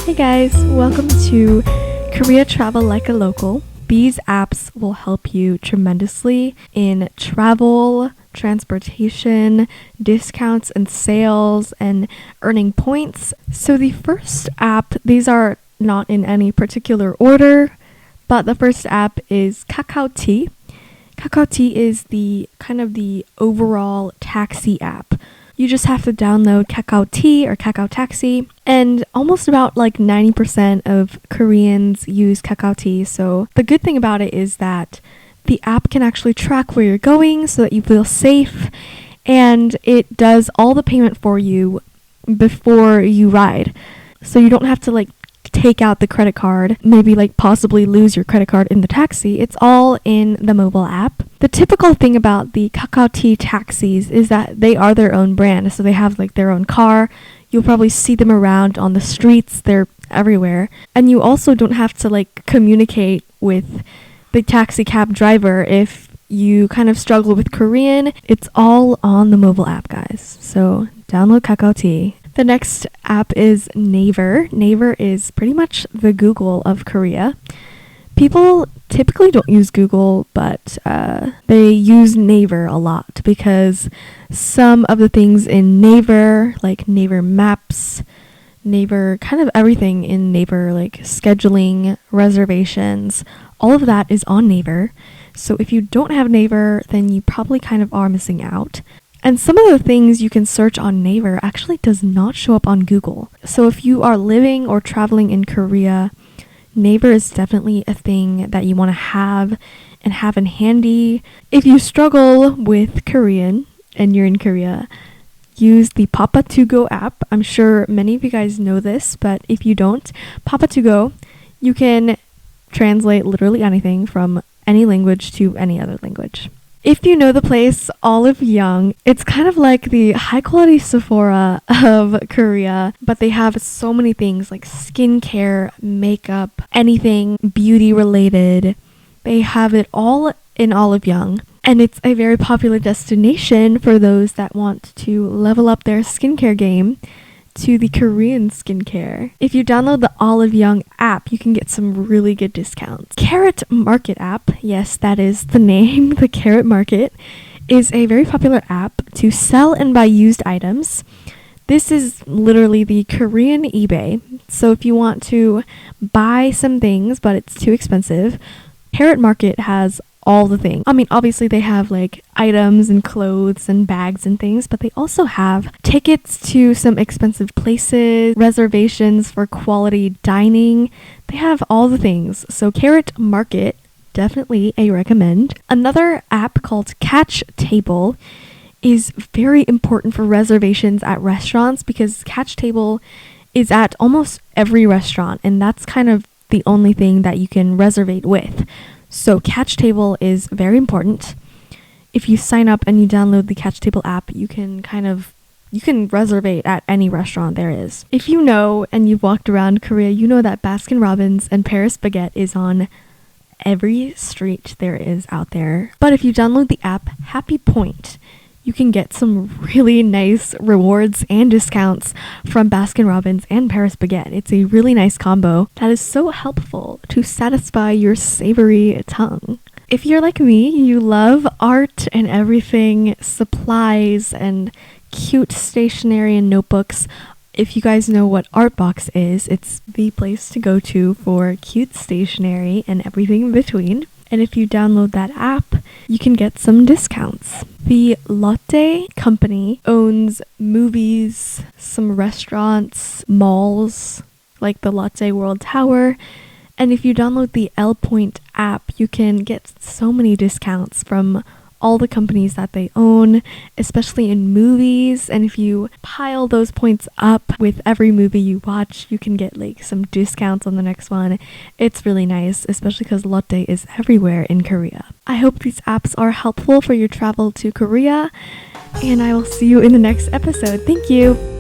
Hey guys, welcome to Korea Travel Like a Local. These apps will help you tremendously in travel, transportation, discounts and sales, and earning points. So the first app, these are not in any particular order, but the first app is Kakao T. Kakao T is the overall taxi app. You just have to download Kakao T or Kakao Taxi, and almost about 90% of Koreans use Kakao T. So the good thing about it is that the app can actually track where you're going so that you feel safe, and it does all the payment for you before you ride. So you don't have to take out the credit card, maybe possibly lose your credit card in the taxi. It's all in the mobile app. The typical thing about the Kakao T taxis is that they are their own brand. So they have their own car. You'll probably see them around on the streets. They're everywhere. And you also don't have to communicate with the taxi cab driver if you kind of struggle with Korean. It's all on the mobile app, guys. So download Kakao T. The next app is Naver. Naver is pretty much the Google of Korea. People typically don't use Google, but they use Naver a lot because some of the things in Naver, like Naver Maps, Naver, kind of everything in Naver, like scheduling, reservations, all of that is on Naver. So if you don't have Naver, then you probably kind of are missing out. And some of the things you can search on Naver actually does not show up on Google. So if you are living or traveling in Korea, Naver is definitely a thing that you want to have and have in handy. If you struggle with Korean and you're in Korea, use the Papa To Go app. I'm sure many of you guys know this, but if you don't, Papa To Go, you can translate literally anything from any language to any other language. If you know the place Olive Young, it's kind of like the high quality Sephora of Korea, but they have so many things like skincare, makeup, anything beauty related. They have it all in Olive Young, and it's a very popular destination for those that want to level up their skincare game to the Korean skincare. If you download the Olive Young app, you can get some really good discounts. Carrot Market app, yes, that is the name. The Carrot Market is a very popular app to sell and buy used items. This is literally the Korean eBay. So if you want to buy some things, but it's too expensive, Carrot Market has all the things. I mean, obviously they have items and clothes and bags and things, but they also have tickets to some expensive places, reservations for quality dining. They have all the things. So Carrot Market, definitely a recommend. Another app called Catch Table is very important for reservations at restaurants because Catch Table is at almost every restaurant, and that's kind of the only thing that you can reservate with. So Catch Table is very important. If you sign up and you download the Catch Table app, you can reservate at any restaurant there is. If you know and you've walked around Korea, you know that Baskin-Robbins and Paris Baguette is on every street there is out there. But if you download the app Happy Point, you can get some really nice rewards and discounts from Baskin-Robbins and Paris Baguette. It's a really nice combo that is so helpful to satisfy your savory tongue. If you're like me, you love art and everything, supplies and cute stationery and notebooks. If you guys know what Artbox is, it's the place to go to for cute stationery and everything in between. And if you download that app, you can get some discounts. The Lotte company owns movies, some restaurants, malls, like the Lotte World Tower. And if you download the L Point app, you can get so many discounts from all the companies that they own, especially in movies. And if you pile those points up with every movie you watch, you can get some discounts on the next one. It's really nice, especially because Lotte is everywhere in Korea. I hope these apps are helpful for your travel to Korea, and I will see you in the next episode. Thank you.